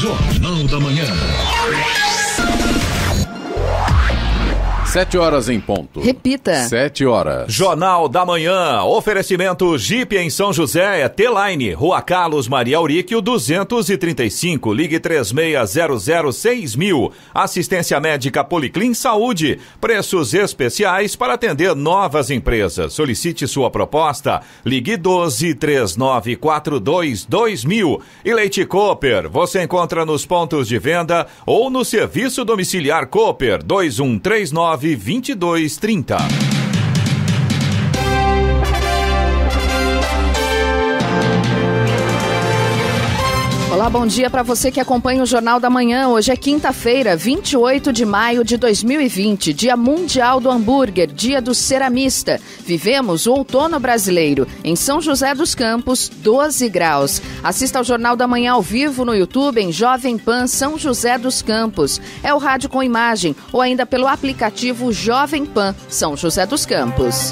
Jornal da Manhã. 7 horas em ponto. Repita. 7 horas. Jornal da Manhã. Oferecimento Jeep em São José, T-Line, Rua Carlos Maria Auríquio, 235. Ligue 36006000. Assistência médica Policlin Saúde. Preços especiais para atender novas empresas. Solicite sua proposta. Ligue 1239422000. E Leite Cooper. Você encontra nos pontos de venda ou no serviço domiciliar Cooper 2139 2230. Olá, bom dia para você que acompanha o Jornal da Manhã. Hoje é quinta-feira, 28 de maio de 2020, Dia Mundial do Hambúrguer, Dia do Ceramista. Vivemos o outono brasileiro. Em São José dos Campos, 12 graus. Assista ao Jornal da Manhã ao vivo no YouTube em Jovem Pan São José dos Campos. É o rádio com imagem ou ainda pelo aplicativo Jovem Pan São José dos Campos.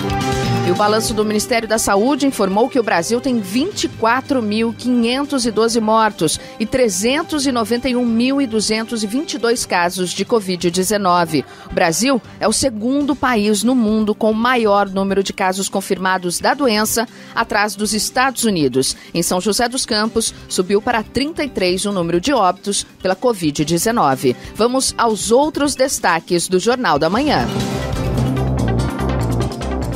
E o balanço do Ministério da Saúde informou que o Brasil tem 24.512 mortos e 391.222 casos de Covid-19. O Brasil é o segundo país no mundo com o maior número de casos confirmados da doença, atrás dos Estados Unidos. Em São José dos Campos, subiu para 33 o número de óbitos pela Covid-19. Vamos aos outros destaques do Jornal da Manhã.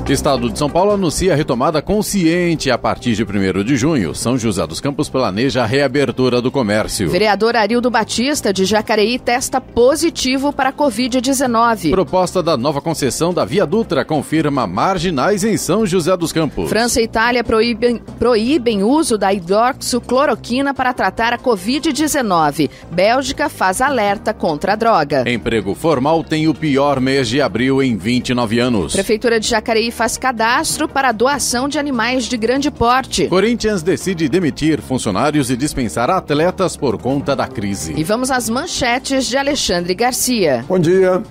Estado de São Paulo anuncia a retomada consciente a partir de 1º de junho. São José dos Campos planeja a reabertura do comércio. Vereador Arildo Batista, de Jacareí, testa positivo para a Covid-19. Proposta da nova concessão da Via Dutra confirma marginais em São José dos Campos. França e Itália proíbem uso da hidroxicloroquina para tratar a Covid-19. Bélgica faz alerta contra a droga. Emprego formal tem o pior mês de abril em 29 anos. Prefeitura de Jacareí faz cadastro para a doação de animais de grande porte. Corinthians decide demitir funcionários e dispensar atletas por conta da crise. E vamos às manchetes de Alexandre Garcia. Bom dia.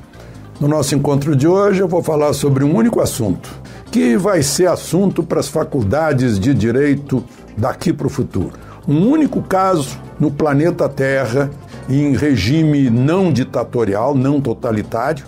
No nosso encontro de hoje eu vou falar sobre um único assunto, que vai ser assunto para as faculdades de direito daqui para o futuro. Um único caso no planeta Terra, em regime não ditatorial, não totalitário,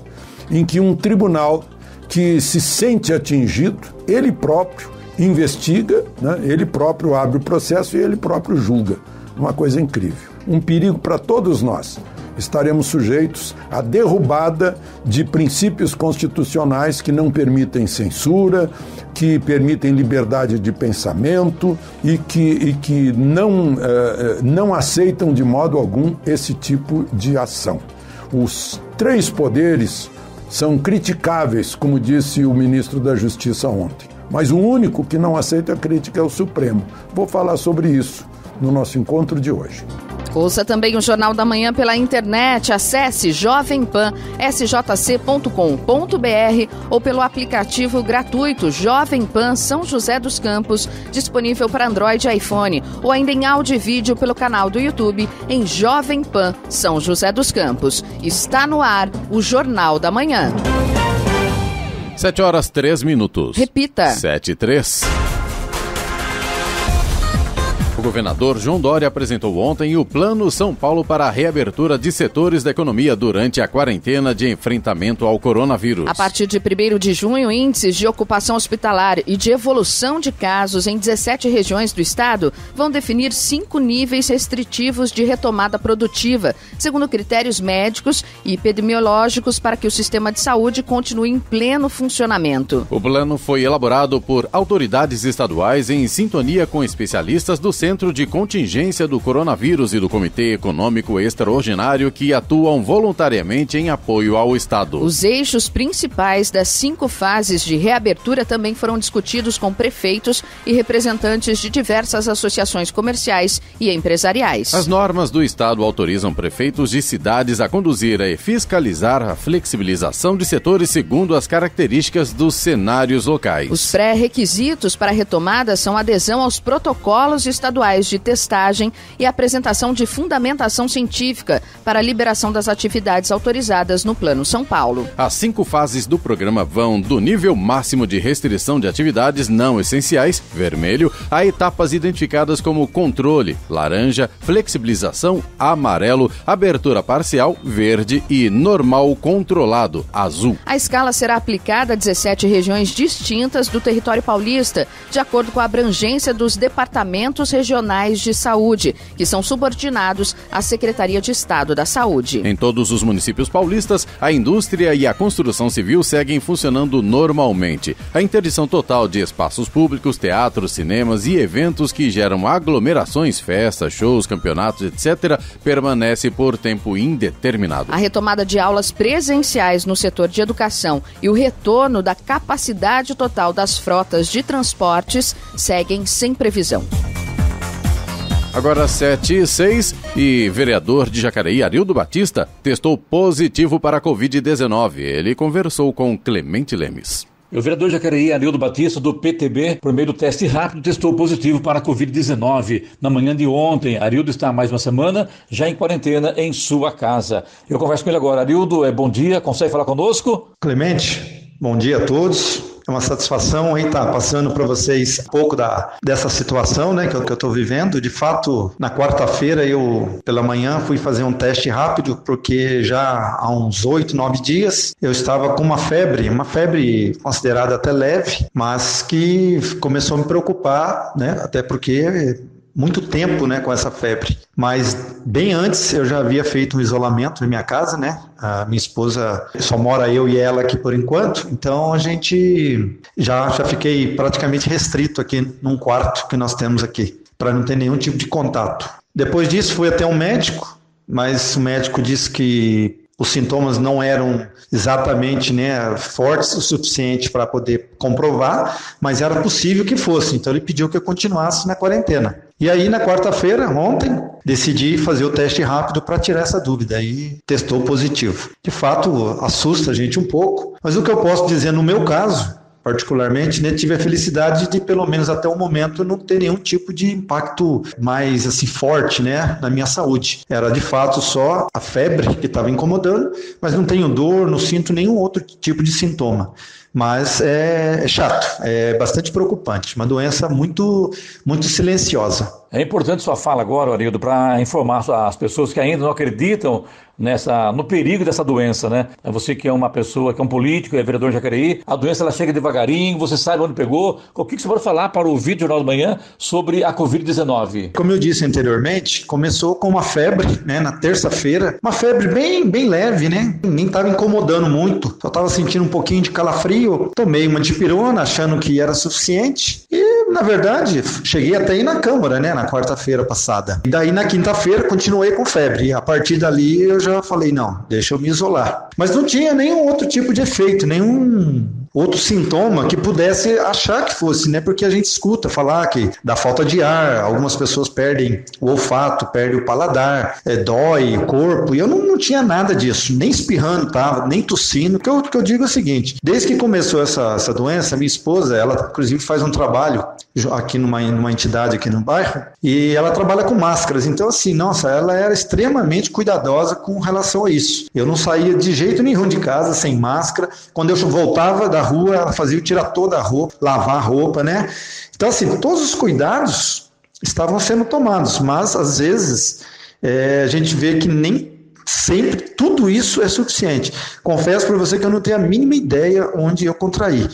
em que um tribunal que se sente atingido, ele próprio investiga, né? Ele próprio abre o processo e ele próprio julga. Uma coisa incrível. Um perigo para todos nós. Estaremos sujeitos à derrubada de princípios constitucionais que não permitem censura, que permitem liberdade de pensamento e que não aceitam de modo algum esse tipo de ação. Os três poderes são criticáveis, como disse o ministro da Justiça ontem. Mas o único que não aceita a crítica é o Supremo. Vou falar sobre isso no nosso encontro de hoje. Ouça também o Jornal da Manhã pela internet. Acesse jovempan.sjc.com.br ou pelo aplicativo gratuito Jovem Pan São José dos Campos, disponível para Android e iPhone, ou ainda em áudio e vídeo pelo canal do YouTube em Jovem Pan São José dos Campos. Está no ar o Jornal da Manhã. 7 horas 3 minutos. Repita. 7:03. O governador João Dória apresentou ontem o Plano São Paulo para a reabertura de setores da economia durante a quarentena de enfrentamento ao coronavírus. A partir de 1º de junho, índices de ocupação hospitalar e de evolução de casos em 17 regiões do estado vão definir 5 níveis restritivos de retomada produtiva, segundo critérios médicos e epidemiológicos, para que o sistema de saúde continue em pleno funcionamento. O plano foi elaborado por autoridades estaduais em sintonia com especialistas do Centro de Contingência do Coronavírus e do Comitê Econômico Extraordinário, que atuam voluntariamente em apoio ao Estado. Os eixos principais das 5 fases de reabertura também foram discutidos com prefeitos e representantes de diversas associações comerciais e empresariais. As normas do Estado autorizam prefeitos de cidades a conduzir e fiscalizar a flexibilização de setores segundo as características dos cenários locais. Os pré-requisitos para a retomada são adesão aos protocolos estaduais estaduais de testagem e apresentação de fundamentação científica para a liberação das atividades autorizadas no Plano São Paulo. As 5 fases do programa vão do nível máximo de restrição de atividades não essenciais, vermelho, a etapas identificadas como controle, laranja, flexibilização, amarelo, abertura parcial, verde e normal controlado, azul. A escala será aplicada a 17 regiões distintas do território paulista, de acordo com a abrangência dos departamentos regionais de saúde, que são subordinados à Secretaria de Estado da Saúde. Em todos os municípios paulistas, a indústria e a construção civil seguem funcionando normalmente. A interdição total de espaços públicos, teatros, cinemas e eventos que geram aglomerações, festas, shows, campeonatos, etc., permanece por tempo indeterminado. A retomada de aulas presenciais no setor de educação e o retorno da capacidade total das frotas de transportes seguem sem previsão. Agora 7h06 e vereador de Jacareí, Arildo Batista, testou positivo para a Covid-19. Ele conversou com Clemente Lemes. O vereador de Jacareí, Arildo Batista, do PTB, por meio do teste rápido, testou positivo para a Covid-19. Na manhã de ontem, Arildo está há mais uma semana, já em quarentena, em sua casa. Eu converso com ele agora. Arildo, bom dia, consegue falar conosco? Clemente, bom dia a todos. É uma satisfação aí estar passando para vocês um pouco dessa situação, né, que eu estou vivendo. De fato, na quarta-feira eu, pela manhã, fui fazer um teste rápido, porque já há uns 8, 9 dias eu estava com uma febre considerada até leve, mas que começou a me preocupar, né, até porque muito tempo, né, com essa febre. Mas bem antes eu já havia feito um isolamento na minha casa, né? A minha esposa, só mora eu e ela aqui por enquanto, então a gente já fiquei praticamente restrito aqui num quarto que nós temos aqui, para não ter nenhum tipo de contato. Depois disso fui até um médico, mas o médico disse que os sintomas não eram exatamente, né, fortes o suficiente para poder comprovar, mas era possível que fosse. Então ele pediu que eu continuasse na quarentena. E aí na quarta-feira, ontem, decidi fazer o teste rápido para tirar essa dúvida e testou positivo. De fato, assusta a gente um pouco, mas o que eu posso dizer no meu caso, particularmente, né, tive a felicidade de, pelo menos até o momento, não ter nenhum tipo de impacto mais assim, forte, né, na minha saúde. Era de fato só a febre que estava incomodando, mas não tenho dor, não sinto nenhum outro tipo de sintoma. Mas é chato, é bastante preocupante, uma doença muito, muito silenciosa. É importante sua fala agora, Arildo, para informar as pessoas que ainda não acreditam no perigo dessa doença, né? Você que é uma pessoa, que é um político, é vereador de Jacareí, a doença ela chega devagarinho, você sabe onde pegou. O que você pode falar para o vídeo Jornal da Manhã sobre a Covid-19? Como eu disse anteriormente, começou com uma febre, né, na terça-feira, uma febre bem leve, né? Nem estava incomodando muito, só estava sentindo um pouquinho de calafrio. Tomei uma dipirona achando que era suficiente e, na verdade, cheguei até ir na Câmara, né, na quarta-feira passada. E daí, na quinta-feira, continuei com febre. E a partir dali, eu já falei, não, deixa eu me isolar. Mas não tinha nenhum outro tipo de efeito, nenhum outro sintoma que pudesse achar que fosse, né? Porque a gente escuta falar que dá falta de ar, algumas pessoas perdem o olfato, perdem o paladar, dói o corpo, e eu não tinha nada disso, nem espirrando tava, nem tossindo. O que eu digo é o seguinte, desde que começou essa doença, minha esposa, ela inclusive faz um trabalho aqui numa entidade aqui no bairro, e ela trabalha com máscaras, então assim, nossa, ela era extremamente cuidadosa com relação a isso. Eu não saía de jeito nenhum de casa sem máscara, quando eu voltava da rua, ela fazia eu tirar toda a roupa, lavar a roupa, né? Então assim, todos os cuidados estavam sendo tomados, mas às vezes a gente vê que nem sempre tudo isso é suficiente. Confesso para você que eu não tenho a mínima ideia onde eu contraí,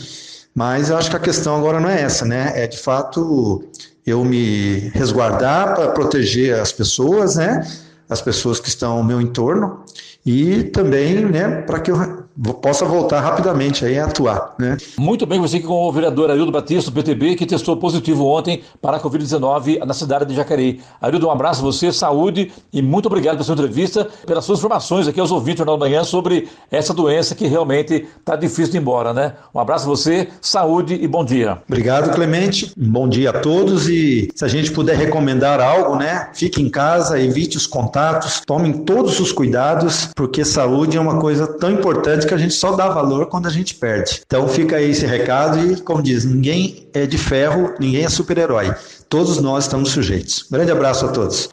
mas eu acho que a questão agora não é essa, né? É de fato eu me resguardar para proteger as pessoas, né? As pessoas que estão ao meu entorno e também, né, para que eu possa voltar rapidamente aí a atuar, né? Muito bem, você que com o vereador Arildo Batista, do PTB, que testou positivo ontem para a Covid-19 na cidade de Jacareí. Arildo, um abraço a você, saúde e muito obrigado pela sua entrevista, pelas suas informações aqui aos ouvintes do Jornal da Manhã sobre essa doença que realmente está difícil de ir embora, né? Um abraço a você, saúde e bom dia. Obrigado, Clemente. Um bom dia a todos e se a gente puder recomendar algo, né? Fique em casa, evite os contatos, tomem todos os cuidados, porque saúde é uma coisa tão importante importante que a gente só dá valor quando a gente perde. Então fica aí esse recado e, como diz, ninguém é de ferro, ninguém é super-herói. Todos nós estamos sujeitos. Grande abraço a todos.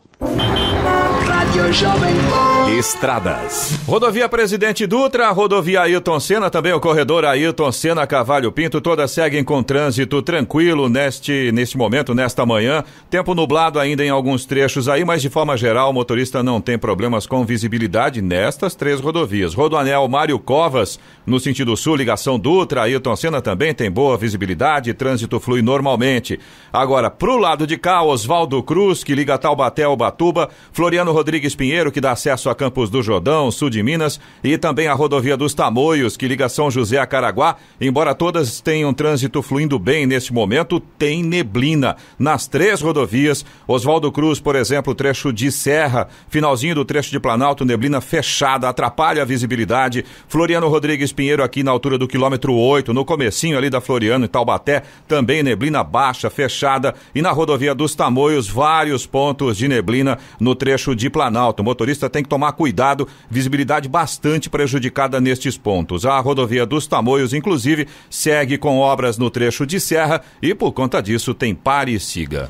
Estradas. Rodovia Presidente Dutra, rodovia Ailton Senna, também o corredor Ailton Senna Cavalho Pinto, todas seguem com trânsito tranquilo neste momento, nesta manhã. Tempo nublado ainda em alguns trechos aí, mas de forma geral o motorista não tem problemas com visibilidade nestas 3 rodovias. Rodoanel Mário Covas, no sentido sul, ligação Dutra, Ailton Senna também tem boa visibilidade, trânsito flui normalmente. Agora, pro lado de cá, Oswaldo Cruz, que liga Taubaté ao Ubatuba, Floriano Rodrigues Pinheiro, que dá acesso a Campos do Jordão, sul de Minas, e também a rodovia dos Tamoios, que liga São José a Caraguá. Embora todas tenham trânsito fluindo bem neste momento, tem neblina nas 3 rodovias. Oswaldo Cruz, por exemplo, trecho de Serra, finalzinho do trecho de Planalto, neblina fechada, atrapalha a visibilidade. Floriano Rodrigues Pinheiro aqui na altura do quilômetro 8, no comecinho ali da Floriano e Taubaté, também neblina baixa, fechada. E na rodovia dos Tamoios, vários pontos de neblina no trecho de Planalto. O motorista tem que tomar cuidado, visibilidade bastante prejudicada nestes pontos. A rodovia dos Tamoios, inclusive, segue com obras no trecho de Serra e, por conta disso, tem pare e siga.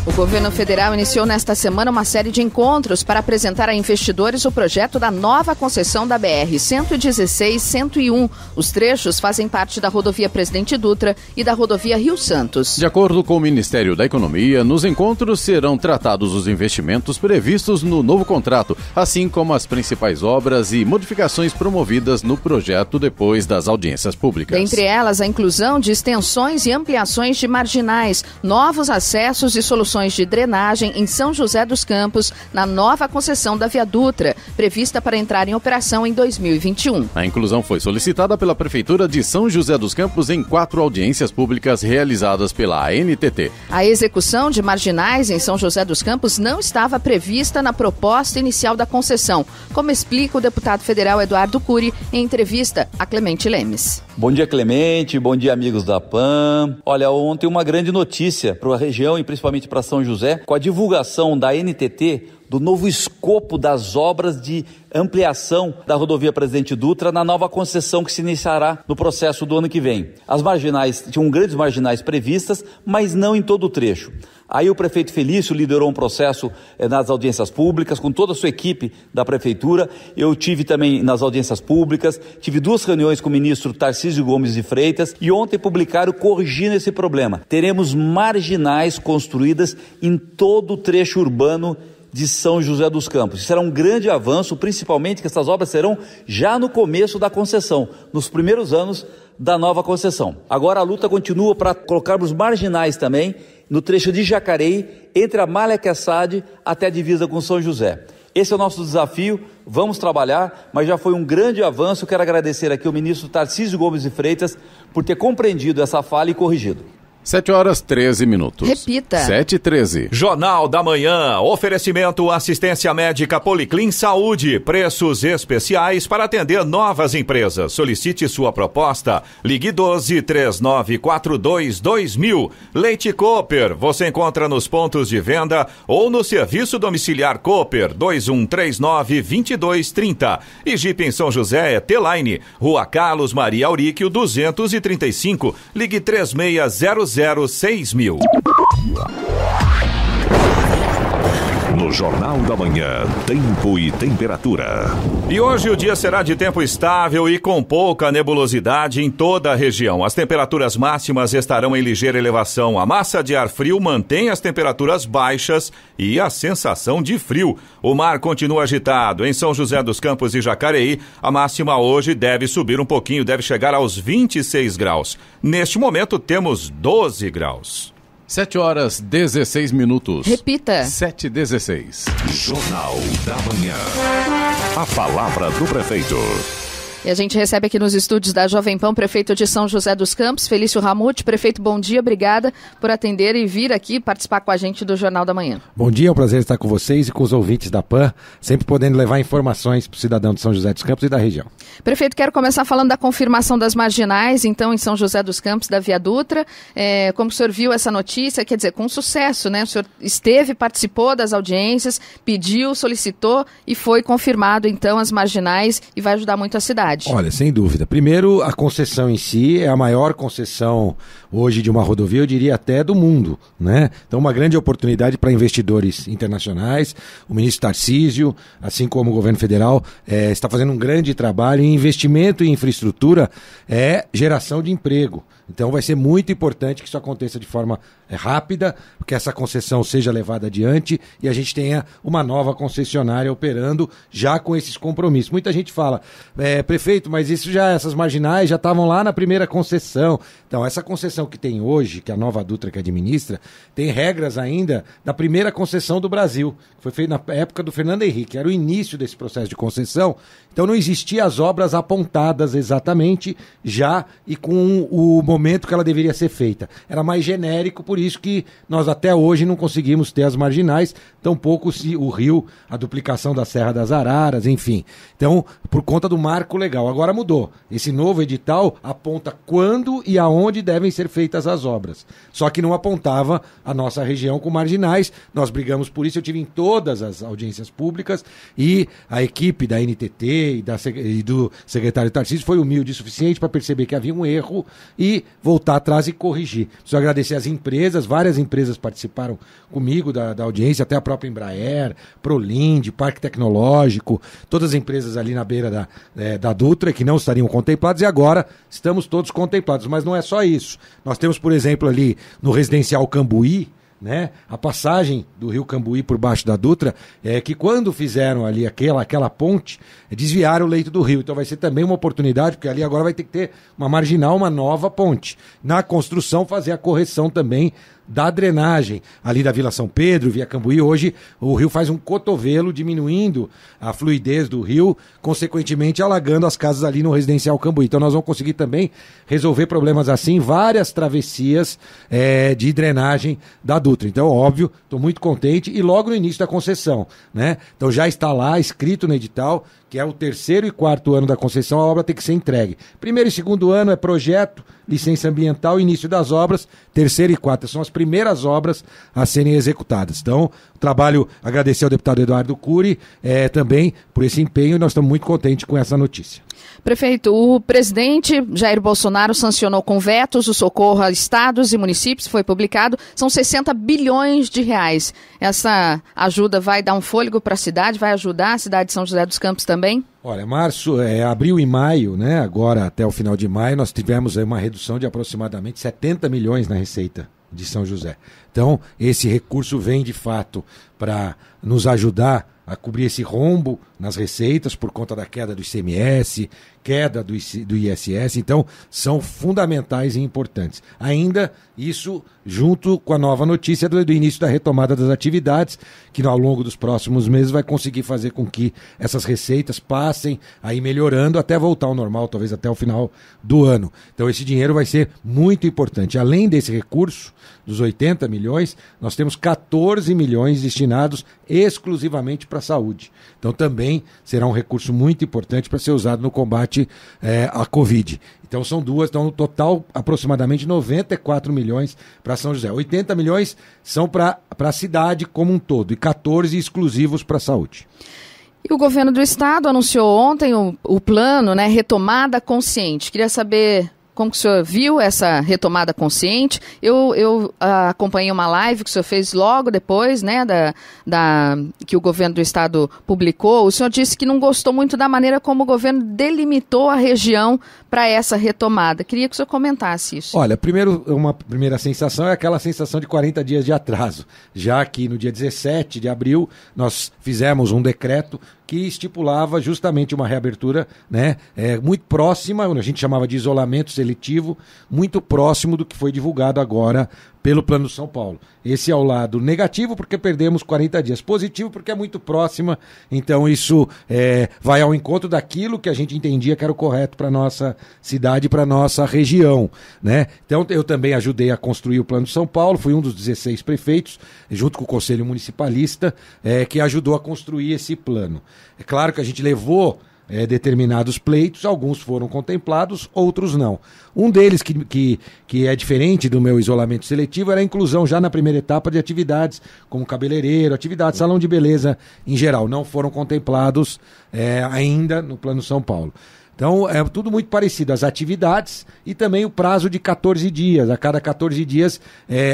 O governo federal iniciou nesta semana uma série de encontros para apresentar a investidores o projeto da nova concessão da BR-116-101. Os trechos fazem parte da rodovia Presidente Dutra e da rodovia Rio Santos. De acordo com o Ministério da Economia, nos encontros serão tratados os investimentos previstos no novo contrato, assim como as principais obras e modificações promovidas no projeto depois das audiências públicas. Dentre elas, a inclusão de extensões e ampliações de marginais, novos acessos e soluções de drenagem em São José dos Campos, na nova concessão da Via Dutra, prevista para entrar em operação em 2021. A inclusão foi solicitada pela Prefeitura de São José dos Campos em 4 audiências públicas realizadas pela ANTT. A execução de marginais em São José dos Campos não estava prevista na proposta inicial da concessão, como explica o deputado federal Eduardo Cury em entrevista a Clemente Lemes. Bom dia, Clemente. Bom dia, amigos da PAN. Olha, ontem uma grande notícia para a região e principalmente para São José, com a divulgação da NTT do novo escopo das obras de ampliação da rodovia Presidente Dutra na nova concessão que se iniciará no processo do ano que vem. As marginais, tinham grandes marginais previstas, mas não em todo o trecho. Aí o prefeito Felício liderou um processo nas audiências públicas, com toda a sua equipe da prefeitura. Eu tive também nas audiências públicas, tive 2 reuniões com o ministro Tarcísio Gomes de Freitas e ontem publicaram corrigindo esse problema. Teremos marginais construídas em todo o trecho urbano de São José dos Campos. Isso será um grande avanço, principalmente que essas obras serão já no começo da concessão, nos primeiros anos da nova concessão. Agora a luta continua para colocarmos marginais também no trecho de Jacareí, entre a Malha Quessade até a divisa com São José. Esse é o nosso desafio, vamos trabalhar, mas já foi um grande avanço. Quero agradecer aqui ao ministro Tarcísio Gomes de Freitas por ter compreendido essa falha e corrigido. 7h13. Repita. 7h13. Jornal da Manhã. Oferecimento assistência médica Policlin Saúde. Preços especiais para atender novas empresas. Solicite sua proposta. Ligue 12-3942-2000. Leite Cooper. Você encontra nos pontos de venda ou no serviço domiciliar Cooper 2139-2230. E Jeep em São José é T-Line. Rua Carlos Maria Auríquio 235. Ligue 3600 6000. No Jornal da Manhã, tempo e temperatura. E hoje o dia será de tempo estável e com pouca nebulosidade em toda a região. As temperaturas máximas estarão em ligeira elevação. A massa de ar frio mantém as temperaturas baixas e a sensação de frio. O mar continua agitado. Em São José dos Campos e Jacareí, a máxima hoje deve subir um pouquinho, deve chegar aos 26 graus. Neste momento temos 12 graus. 7h16. Repita. 7h16. Jornal da Manhã. A palavra do prefeito. E a gente recebe aqui nos estúdios da Jovem Pan, prefeito de São José dos Campos, Felício Ramute. Prefeito, bom dia, obrigada por atender e vir aqui participar com a gente do Jornal da Manhã. Bom dia, é um prazer estar com vocês e com os ouvintes da PAN, sempre podendo levar informações para o cidadão de São José dos Campos e da região. Prefeito, quero começar falando da confirmação das marginais, então, em São José dos Campos, da Via Dutra. Como o senhor viu essa notícia, quer dizer, com sucesso, né? O senhor esteve, participou das audiências, pediu, solicitou e foi confirmado, então, as marginais e vai ajudar muito a cidade. cidade? Olha, sem dúvida. Primeiro, a concessão em si é a maior concessão hoje de uma rodovia, eu diria até do mundo, né? Então, uma grande oportunidade para investidores internacionais. O ministro Tarcísio, assim como o governo federal, está fazendo um grande trabalho em investimento em infraestrutura, geração de emprego. Então vai ser muito importante que isso aconteça de forma rápida, que essa concessão seja levada adiante e a gente tenha uma nova concessionária operando já com esses compromissos. Muita gente fala, prefeito, mas essas marginais já estavam lá na primeira concessão. Então essa concessão que tem hoje, que a Nova Dutra que administra, tem regras ainda da primeira concessão do Brasil, que foi feita na época do Fernando Henrique, era o início desse processo de concessão. Então não existiam as obras apontadas exatamente já e com o momento que ela deveria ser feita. Era mais genérico, por isso que nós até hoje não conseguimos ter as marginais, tampouco o rio, a duplicação da Serra das Araras, enfim. Então, por conta do marco legal. Agora mudou. Esse novo edital aponta quando e aonde devem ser feitas as obras. Só que não apontava a nossa região com marginais. Nós brigamos por isso, eu tive em todas as audiências públicas e a equipe da NTT e do secretário Tarcísio foi humilde o suficiente para perceber que havia um erro e voltar atrás e corrigir. Preciso agradecer às empresas, várias empresas participaram comigo da audiência, até a própria Embraer, Prolinde, Parque Tecnológico, todas as empresas ali na beira da Dutra que não estariam contempladas e agora estamos todos contemplados. Mas não é só isso. Nós temos, por exemplo, ali no residencial Cambuí, né? A passagem do rio Cambuí por baixo da Dutra que quando fizeram ali aquela ponte, desviaram o leito do rio. Então vai ser também uma oportunidade, porque ali agora vai ter que ter uma marginal, uma nova ponte. Na construção, fazer a correção também da drenagem ali da Vila São Pedro, via Cambuí. Hoje o rio faz um cotovelo, diminuindo a fluidez do rio, consequentemente alagando as casas ali no residencial Cambuí. Então nós vamos conseguir também resolver problemas assim, várias travessias de drenagem da Dutra. Então, óbvio, estou muito contente e logo no início da concessão, né? Então já está lá, escrito no edital, que é o 3º e 4º ano da concessão, a obra tem que ser entregue. 1º e 2º ano é projeto, licença ambiental, início das obras, 3º e 4º são as primeiras obras a serem executadas. Então, o trabalho, agradecer ao deputado Eduardo Cury também por esse empenho e nós estamos muito contentes com essa notícia. Prefeito, o presidente Jair Bolsonaro sancionou com vetos o socorro a estados e municípios, foi publicado, são 60 bilhões de reais. Essa ajuda vai dar um fôlego para a cidade, vai ajudar a cidade de São José dos Campos também? Olha, abril e maio, né? Agora até o final de maio, nós tivemos aí uma redução de aproximadamente 70 milhões na receita de São José. Então, esse recurso vem de fato para nos ajudar a cobrir esse rombo nas receitas por conta da queda do ICMS, queda do ISS, então são fundamentais e importantes. Ainda isso junto com a nova notícia do início da retomada das atividades, que ao longo dos próximos meses vai conseguir fazer com que essas receitas passem aí melhorando até voltar ao normal, talvez até o final do ano. Então esse dinheiro vai ser muito importante. Além desse recurso, dos 80 milhões, nós temos 14 milhões destinados exclusivamente para a saúde. Então também será um recurso muito importante para ser usado no combate à Covid. Então são duas, então no total aproximadamente 94 milhões para São José. 80 milhões são para a cidade como um todo e 14 exclusivos para a saúde. E o governo do estado anunciou ontem o plano, né, Retomada Consciente. Queria saber como que o senhor viu essa retomada consciente. Eu acompanhei uma live que o senhor fez logo depois, né, que o governo do estado publicou. O senhor disse que não gostou muito da maneira como o governo delimitou a região para essa retomada. Queria que o senhor comentasse isso. Olha, uma primeira sensação é aquela sensação de 40 dias de atraso, já que no dia 17 de abril nós fizemos um decreto que estipulava justamente uma reabertura, né, muito próxima, a gente chamava de isolamento seletivo, muito próximo do que foi divulgado agora pelo Plano São Paulo. Esse é o lado negativo, porque perdemos 40 dias. Positivo, porque é muito próxima, então isso vai ao encontro daquilo que a gente entendia que era o correto para a nossa cidade, para a nossa região, né? Então eu também ajudei a construir o Plano São Paulo, fui um dos 16 prefeitos, junto com o Conselho Municipalista, que ajudou a construir esse plano. É claro que a gente levou determinados pleitos, alguns foram contemplados, outros não. Um deles que é diferente do meu isolamento seletivo era a inclusão já na primeira etapa de atividades como cabeleireiro, atividades, salão de beleza em geral, não foram contemplados ainda no Plano São Paulo. Então, é tudo muito parecido, as atividades e também o prazo de 14 dias. A cada 14 dias,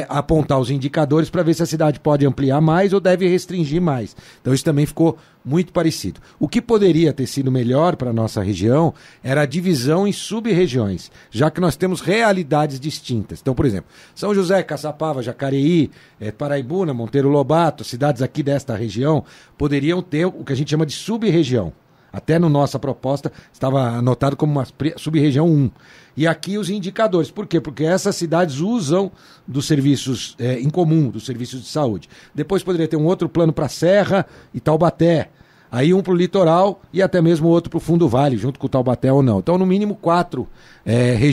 apontar os indicadores para ver se a cidade pode ampliar mais ou deve restringir mais. Então, isso também ficou muito parecido. O que poderia ter sido melhor para a nossa região era a divisão em sub-regiões, já que nós temos realidades distintas. Então, por exemplo, São José, Caçapava, Jacareí, Paraibuna, Monteiro Lobato, cidades aqui desta região, poderiam ter o que a gente chama de sub-região. Até na nossa proposta estava anotado como uma sub-região 1. E aqui os indicadores. Por quê? Porque essas cidades usam dos serviços em comum, dos serviços de saúde. Depois poderia ter um outro plano para a Serra e Taubaté. Aí um para o litoral e até mesmo outro para o Fundo Vale, junto com o Taubaté ou não. Então, no mínimo 4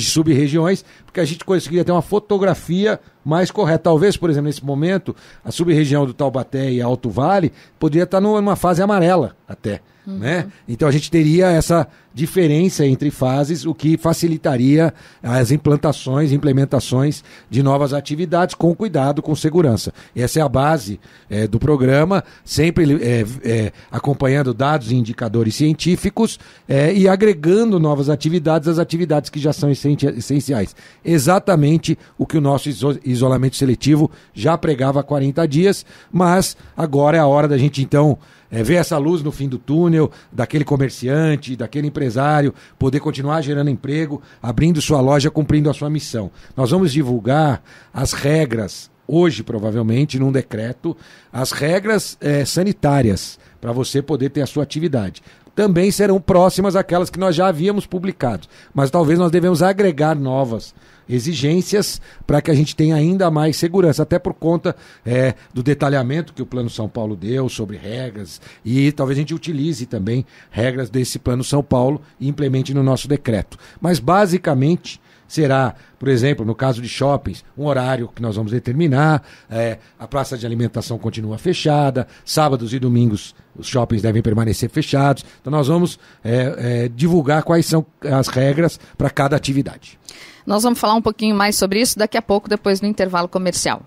sub-regiões, porque a gente conseguiria ter uma fotografia mais correta. Talvez, por exemplo, nesse momento, a sub-região do Taubaté e Alto Vale poderia estar numa fase amarela até. Né? Então a gente teria essa diferença entre fases, o que facilitaria as implementações de novas atividades com cuidado, com segurança. Essa é a base do programa, sempre acompanhando dados e indicadores científicos e agregando novas atividades às atividades que já são essenciais. Exatamente o que o nosso isolamento seletivo já pregava há 40 dias, mas agora é a hora da gente então ver essa luz no fim do túnel, daquele comerciante, daquele empresário, poder continuar gerando emprego, abrindo sua loja, cumprindo a sua missão. Nós vamos divulgar as regras, hoje provavelmente, num decreto, as regras sanitárias, para você poder ter a sua atividade. Também serão próximas àquelas que nós já havíamos publicado, mas talvez nós devemos agregar novas exigências para que a gente tenha ainda mais segurança, até por conta do detalhamento que o Plano São Paulo deu sobre regras, e talvez a gente utilize também regras desse Plano São Paulo e implemente no nosso decreto. Mas basicamente será, por exemplo, no caso de shoppings, um horário que nós vamos determinar, a praça de alimentação continua fechada, sábados e domingos os shoppings devem permanecer fechados. Então nós vamos divulgar quais são as regras para cada atividade. Nós vamos falar um pouquinho mais sobre isso daqui a pouco, depois do intervalo comercial.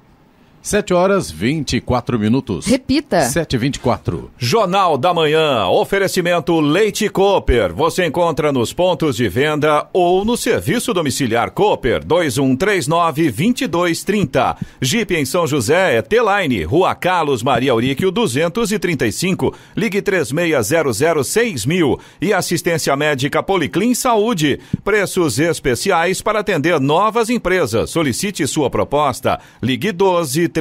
7h24. Repita. 7h24. Jornal da Manhã. Oferecimento Leite Cooper. Você encontra nos pontos de venda ou no serviço domiciliar Cooper 2139-2230. Jeep em São José é T-Line, Rua Carlos Maria Auríquio 235. Ligue 36006000. E assistência médica Policlin Saúde. Preços especiais para atender novas empresas. Solicite sua proposta. Ligue 12-3942-2000.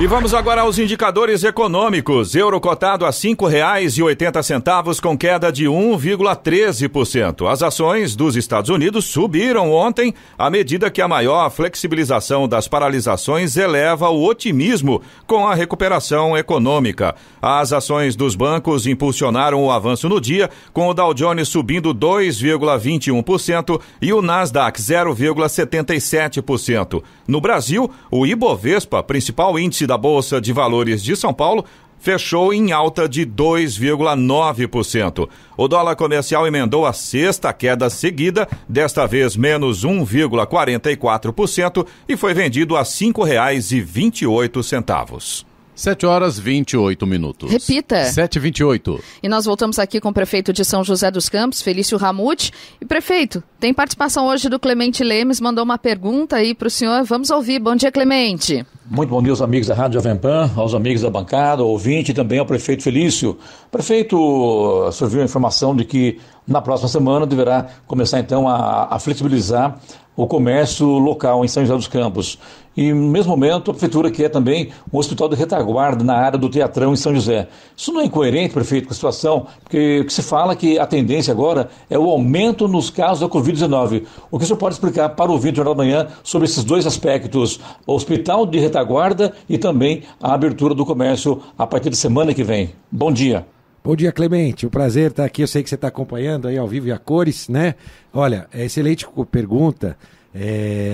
E vamos agora aos indicadores econômicos. Euro cotado a R$ 5,80 com queda de 1,13%. As ações dos Estados Unidos subiram ontem à medida que a maior flexibilização das paralisações eleva o otimismo com a recuperação econômica. As ações dos bancos impulsionaram o avanço no dia, com o Dow Jones subindo 2,21% e o Nasdaq 0,77%. No Brasil, o Ibovespa, principal índice da Bolsa de Valores de São Paulo, fechou em alta de 2,9%. O dólar comercial emendou a sexta queda seguida, desta vez menos 1,44%, e foi vendido a R$ 5,28. 7h28. Repita. 7h28. E nós voltamos aqui com o prefeito de São José dos Campos, Felício Ramute. E prefeito, tem participação hoje do Clemente Lemes, mandou uma pergunta aí para o senhor. Vamos ouvir. Bom dia, Clemente. Muito bom dia aos amigos da Rádio Jovem Pan, aos amigos da bancada, ao ouvinte e também ao prefeito Felício. Prefeito, o senhor viu a informação de que na próxima semana deverá começar então a flexibilizar o comércio local em São José dos Campos. E no mesmo momento a prefeitura quer também um hospital de retaguarda na área do Teatrão em São José. Isso não é incoerente, prefeito, com a situação? Porque o que se fala é que a tendência agora é o aumento nos casos da Covid-19. O que o senhor pode explicar para o ouvinte do Jornal da Manhã sobre esses dois aspectos, o hospital de retaguarda e também a abertura do comércio a partir de semana que vem? Bom dia. Bom dia, Clemente. O prazer estar aqui. Eu sei que você está acompanhando aí ao vivo e a cores, né? Olha, excelente pergunta.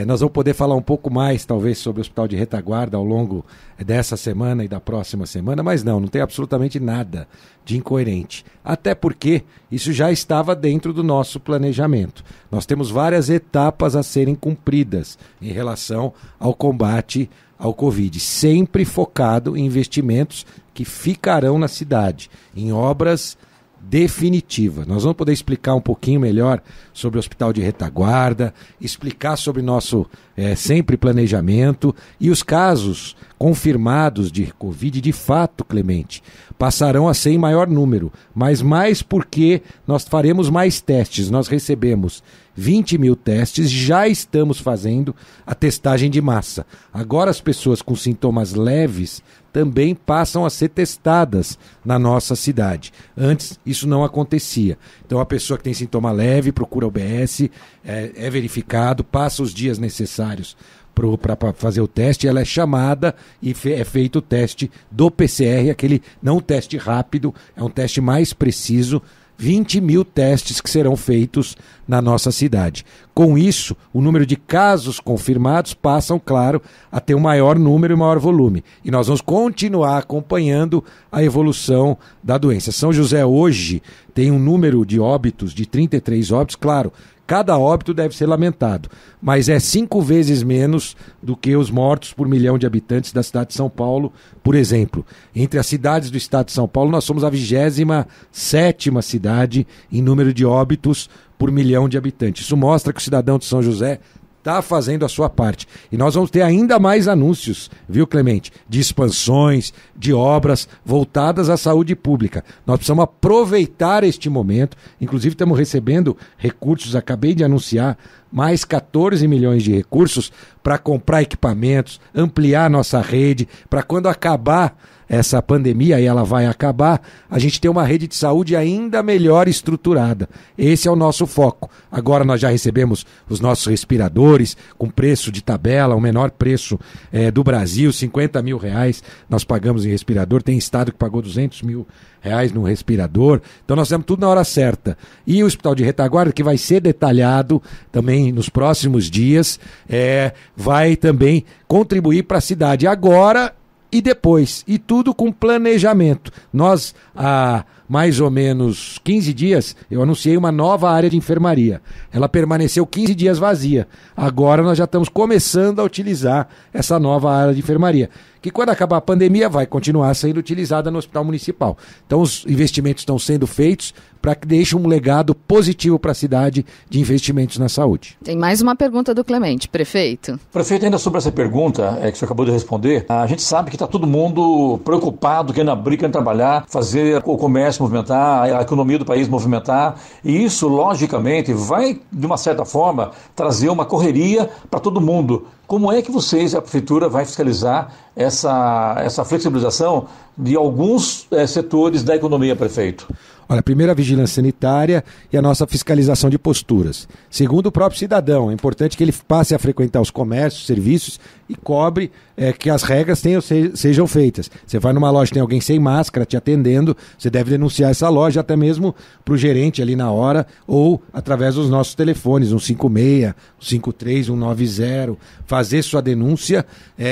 Nós vamos poder falar um pouco mais, talvez, sobre o hospital de retaguarda ao longo dessa semana e da próxima semana, mas não tem absolutamente nada de incoerente. Até porque isso já estava dentro do nosso planejamento. Nós temos várias etapas a serem cumpridas em relação ao combate ao Covid, sempre focado em investimentos que ficarão na cidade, em obras definitivas. Nós vamos poder explicar um pouquinho melhor sobre o Hospital de Retaguarda, explicar sobre nosso sempre planejamento e os casos confirmados de Covid, de fato, Clemente, passarão a ser em maior número, mas mais porque nós faremos mais testes. Nós recebemos 20 mil testes, já estamos fazendo a testagem de massa. Agora as pessoas com sintomas leves também passam a ser testadas na nossa cidade. Antes isso não acontecia. Então a pessoa que tem sintoma leve procura o UBS, é verificado, passa os dias necessários para fazer o teste, ela é chamada e é feito o teste do PCR, aquele não teste rápido, é um teste mais preciso. 20 mil testes que serão feitos na nossa cidade. Com isso, o número de casos confirmados passam, claro, a ter um maior número e maior volume. E nós vamos continuar acompanhando a evolução da doença. São José hoje tem um número de óbitos, de 33 óbitos, claro. Cada óbito deve ser lamentado, mas é 5 vezes menos do que os mortos por milhão de habitantes da cidade de São Paulo, por exemplo. Entre as cidades do estado de São Paulo, nós somos a 27ª cidade em número de óbitos por milhão de habitantes. Isso mostra que o cidadão de São José está fazendo a sua parte. E nós vamos ter ainda mais anúncios, viu, Clemente? De expansões, de obras voltadas à saúde pública. Nós precisamos aproveitar este momento. Inclusive, estamos recebendo recursos, acabei de anunciar, mais 14 milhões de recursos para comprar equipamentos, ampliar nossa rede, para quando acabar essa pandemia, e ela vai acabar, a gente tem uma rede de saúde ainda melhor estruturada. Esse é o nosso foco. Agora nós já recebemos os nossos respiradores com preço de tabela, o menor preço do Brasil, R$50 mil nós pagamos em respirador. Tem estado que pagou R$200 mil no respirador. Então nós temos tudo na hora certa. E o Hospital de Retaguarda, que vai ser detalhado também nos próximos dias, vai também contribuir para a cidade agora e depois, e tudo com planejamento. Nós, há mais ou menos 15 dias, eu anunciei uma nova área de enfermaria. Ela permaneceu 15 dias vazia. Agora nós já estamos começando a utilizar essa nova área de enfermaria, que quando acabar a pandemia vai continuar sendo utilizada no Hospital Municipal. Então os investimentos estão sendo feitos para que deixe um legado positivo para a cidade de investimentos na saúde. Tem mais uma pergunta do Clemente, prefeito. Prefeito, ainda sobre essa pergunta que o senhor acabou de responder, a gente sabe que está todo mundo preocupado, querendo abrir, querendo trabalhar, fazer o comércio movimentar, a economia do país movimentar, e isso, logicamente, vai, de uma certa forma, trazer uma correria para todo mundo. Como é que vocês, a Prefeitura, vai fiscalizar essa flexibilização de alguns setores da economia, prefeito? Olha, primeiro a vigilância sanitária e a nossa fiscalização de posturas. Segundo, o próprio cidadão. É importante que ele passe a frequentar os comércios, serviços e cobre que as regras sejam feitas. Você vai numa loja, tem alguém sem máscara te atendendo, você deve denunciar essa loja até mesmo para o gerente ali na hora ou através dos nossos telefones, 156, 153, 190, fazer sua denúncia,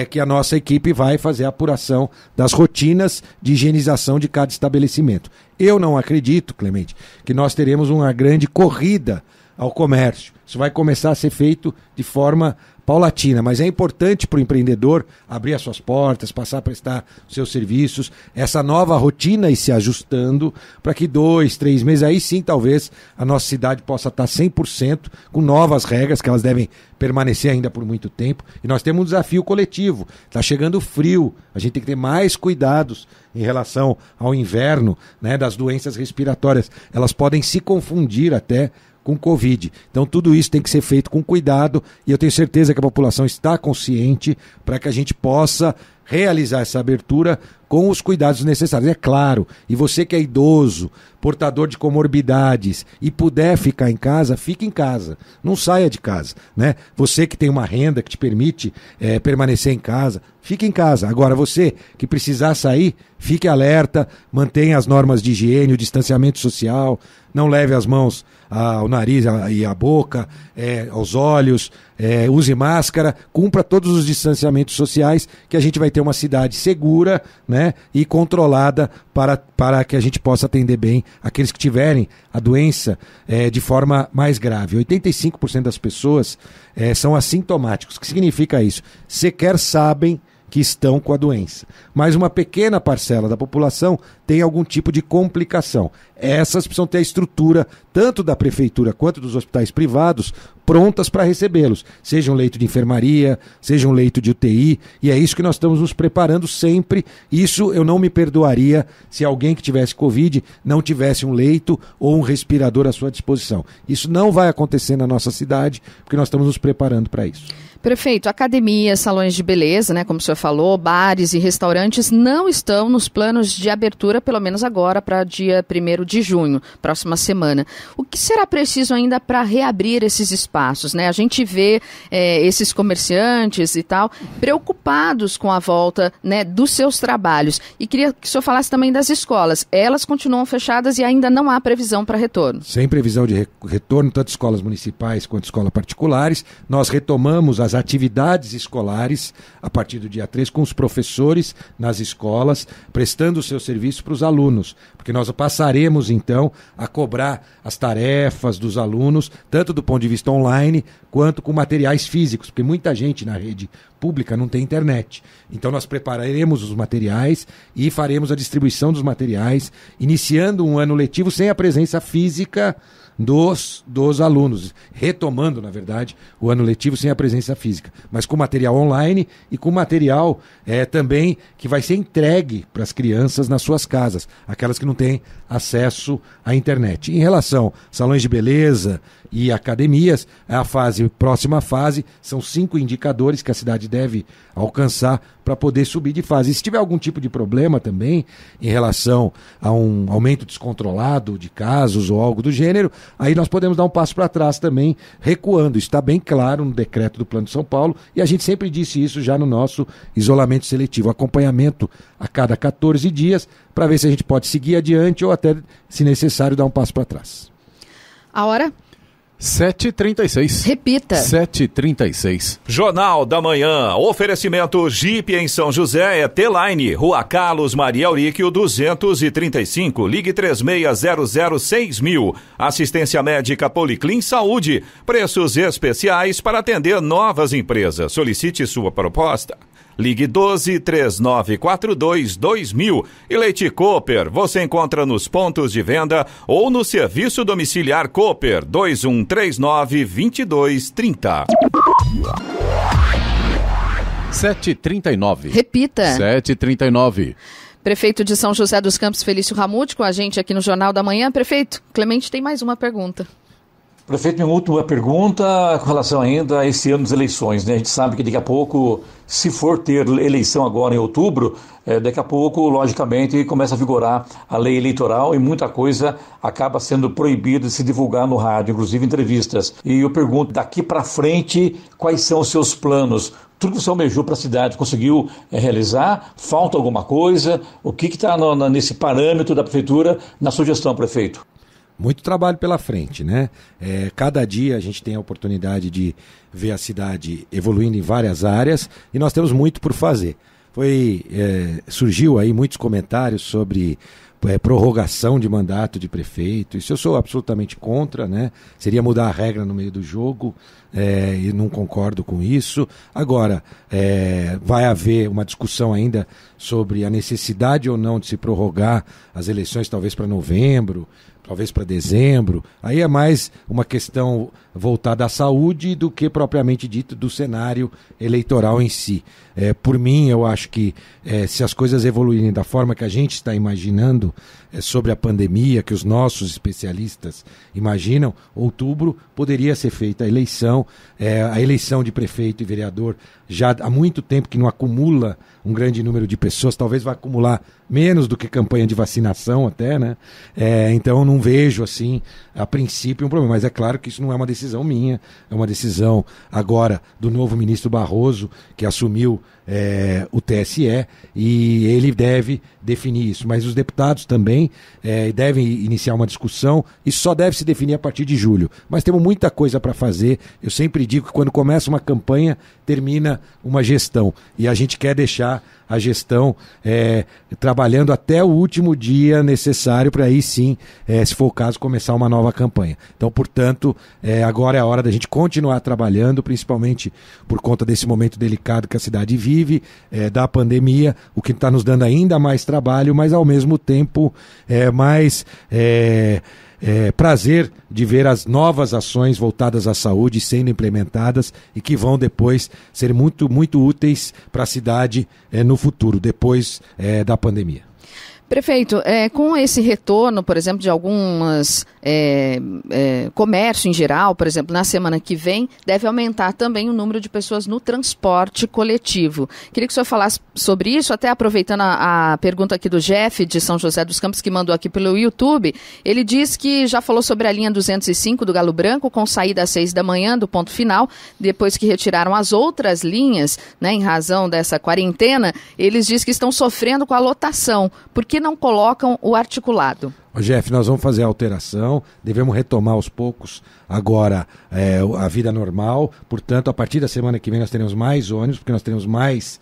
que a nossa equipe vai fazer a apuração das rotinas de higienização de cada estabelecimento. Eu não acredito, Clemente, que nós teremos uma grande corrida ao comércio. Isso vai começar a ser feito de forma paulatina, mas é importante para o empreendedor abrir as suas portas, passar a prestar os seus serviços, essa nova rotina ir se ajustando para que 2, 3 meses, aí sim talvez a nossa cidade possa estar 100% com novas regras que elas devem permanecer ainda por muito tempo. E nós temos um desafio coletivo, está chegando frio, a gente tem que ter mais cuidados em relação ao inverno, né, das doenças respiratórias, elas podem se confundir até com Covid. Então tudo isso tem que ser feito com cuidado e eu tenho certeza que a população está consciente para que a gente possa realizar essa abertura com os cuidados necessários. É claro, e você que é idoso, portador de comorbidades e puder ficar em casa, fique em casa. Não saia de casa, né? Você que tem uma renda que te permite permanecer em casa, fique em casa. Agora, você que precisar sair, fique alerta, mantenha as normas de higiene, o distanciamento social, não leve as mãos ao nariz e à boca, aos olhos, use máscara, cumpra todos os distanciamentos sociais, que a gente vai ter uma cidade segura, né, e controlada para que a gente possa atender bem aqueles que tiverem a doença de forma mais grave. 85% das pessoas são assintomáticos. O que significa isso? Sequer sabem que estão com a doença. Mas uma pequena parcela da população tem algum tipo de complicação. Essas precisam ter a estrutura, tanto da prefeitura quanto dos hospitais privados, prontas para recebê-los. Seja um leito de enfermaria, seja um leito de UTI, e é isso que nós estamos nos preparando sempre. Isso eu não me perdoaria se alguém que tivesse Covid não tivesse um leito ou um respirador à sua disposição. Isso não vai acontecer na nossa cidade, porque nós estamos nos preparando para isso. Prefeito, academias, salões de beleza, né, como o senhor falou, bares e restaurantes não estão nos planos de abertura, pelo menos agora, para dia 1º de junho, próxima semana. O que será preciso ainda para reabrir esses espaços, né? A gente vê esses comerciantes e tal preocupados com a volta, né, dos seus trabalhos. E queria que o senhor falasse também das escolas. Elas continuam fechadas e ainda não há previsão para retorno. Sem previsão de retorno, tanto escolas municipais quanto escolas particulares. Nós retomamos as atividades escolares a partir do dia 3 com os professores nas escolas, prestando o seu serviço para os alunos, porque nós passaremos então a cobrar as tarefas dos alunos, tanto do ponto de vista online quanto com materiais físicos, porque muita gente na rede pública não tem internet. Então nós prepararemos os materiais e faremos a distribuição dos materiais, iniciando um ano letivo sem a presença física dos alunos, retomando, na verdade, o ano letivo sem a presença física, mas com material online e com material também que vai ser entregue para as crianças nas suas casas, aquelas que não têm acesso à internet. Em relação a salões de beleza e academias, a próxima fase, são 5 indicadores que a cidade deve alcançar para poder subir de fase. E se tiver algum tipo de problema também em relação a um aumento descontrolado de casos ou algo do gênero, aí nós podemos dar um passo para trás também, recuando. Isso está bem claro no decreto do Plano de São Paulo e a gente sempre disse isso já no nosso isolamento seletivo, acompanhamento a cada 14 dias para ver se a gente pode seguir adiante ou até, se necessário, dar um passo para trás. A hora? 7h36. Repita. 7h36. Jornal da Manhã. Oferecimento Jeep em São José é T-Line. Rua Carlos Maria Auríquio 235. Ligue 36006000. Assistência médica Policlin Saúde. Preços especiais para atender novas empresas. Solicite sua proposta. Ligue 12-3942-2000. E Leite Cooper, você encontra nos pontos de venda ou no serviço domiciliar Cooper 2139-2230. 7h39. Repita. 7h39. Prefeito de São José dos Campos, Felício Ramute, com a gente aqui no Jornal da Manhã. Prefeito, Clemente tem mais uma pergunta. Prefeito, minha última pergunta com relação ainda a esse ano das eleições, né? A gente sabe que daqui a pouco, se for ter eleição agora em outubro, daqui a pouco, logicamente, começa a vigorar a lei eleitoral e muita coisa acaba sendo proibida de se divulgar no rádio, inclusive entrevistas. E eu pergunto, daqui para frente, quais são os seus planos? Tudo que você almejou para a cidade, conseguiu realizar? Falta alguma coisa? O que está nesse parâmetro da prefeitura na sua gestão, prefeito? Muito trabalho pela frente, né? Cada dia a gente tem a oportunidade de ver a cidade evoluindo em várias áreas e nós temos muito por fazer. Surgiu aí muitos comentários sobre prorrogação de mandato de prefeito. Isso eu sou absolutamente contra, né? Seria mudar a regra no meio do jogo e não concordo com isso. Agora, vai haver uma discussão ainda sobre a necessidade ou não de se prorrogar as eleições, talvez para novembro, talvez para dezembro. Aí é mais uma questão voltada à saúde do que propriamente dito do cenário eleitoral em si. Por mim, eu acho que se as coisas evoluírem da forma que a gente está imaginando sobre a pandemia, que os nossos especialistas imaginam, outubro poderia ser feita a eleição de prefeito e vereador já há muito tempo que não acumula um grande número de pessoas, talvez vá acumular menos do que campanha de vacinação até, né? Então não vejo assim, a princípio, um problema, mas é claro que isso não é uma decisão minha, é uma decisão agora do novo ministro Barroso, que assumiu o TSE, e ele deve definir isso, mas os deputados também devem iniciar uma discussão. Isso só deve se definir a partir de julho, mas temos muita coisa para fazer. Eu sempre digo que quando começa uma campanha, termina uma gestão, e a gente quer deixar a gestão trabalhando até o último dia necessário para aí sim se for o caso, começar uma nova campanha. Então, portanto, agora é a hora da gente continuar trabalhando, principalmente por conta desse momento delicado que a cidade vive, da pandemia, o que está nos dando ainda mais trabalho, mas ao mesmo tempo mais prazer de ver as novas ações voltadas à saúde sendo implementadas e que vão depois ser muito, muito úteis para a cidade no futuro, depois da pandemia. Prefeito, com esse retorno, por exemplo, de algumas comércio em geral, por exemplo, na semana que vem, deve aumentar também o número de pessoas no transporte coletivo. Queria que o senhor falasse sobre isso, até aproveitando a pergunta aqui do Jeff, de São José dos Campos, que mandou aqui pelo YouTube. Ele diz que já falou sobre a linha 205 do Galo Branco, com saída às 6 da manhã, do ponto final, depois que retiraram as outras linhas, né, em razão dessa quarentena, eles dizem que estão sofrendo com a lotação. Por que não colocam o articulado? Jeff, nós vamos fazer a alteração, devemos retomar aos poucos agora a vida normal, portanto, a partir da semana que vem nós teremos mais ônibus, porque nós teremos mais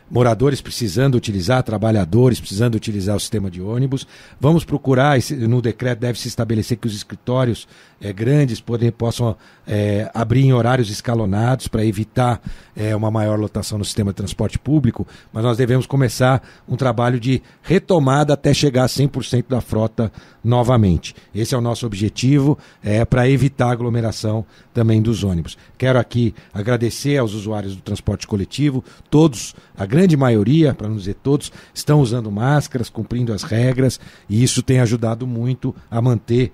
moradores precisando utilizar, trabalhadores precisando utilizar o sistema de ônibus. Vamos procurar, no decreto deve se estabelecer que os escritórios grandes possam abrir em horários escalonados para evitar uma maior lotação no sistema de transporte público, mas nós devemos começar um trabalho de retomada até chegar a 100% da frota novamente. Esse é o nosso objetivo, para evitar a aglomeração também dos ônibus. Quero aqui agradecer aos usuários do transporte coletivo, todos, a grande maioria, para não dizer todos, estão usando máscaras, cumprindo as regras, e isso tem ajudado muito a manter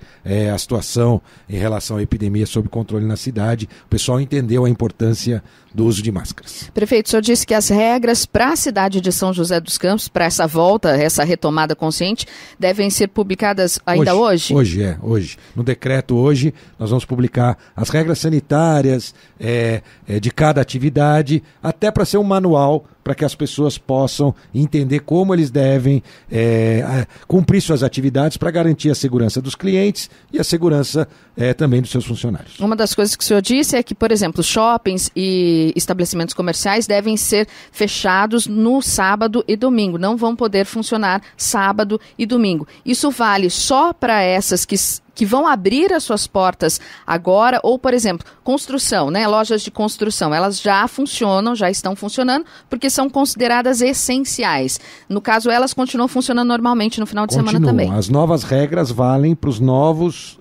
a situação em relação à epidemia sob controle na cidade. O pessoal entendeu a importância do uso de máscaras. Prefeito, o senhor disse que as regras para a cidade de São José dos Campos, para essa volta, essa retomada consciente, devem ser publicadas ainda hoje? Hoje. No decreto hoje, nós vamos publicar as regras sanitárias de cada atividade, até para ser um manual para que as pessoas possam entender como eles devem cumprir suas atividades para garantir a segurança dos clientes e a segurança também dos seus funcionários. Uma das coisas que o senhor disse é que, por exemplo, shoppings e estabelecimentos comerciais devem ser fechados no sábado e domingo, não vão poder funcionar sábado e domingo. Isso vale só para essas que vão abrir as suas portas agora, ou, por exemplo, construção, né? Lojas de construção, elas já funcionam, já estão funcionando, porque são consideradas essenciais. No caso, elas continuam funcionando normalmente no final de semana também. As novas regras valem para os novos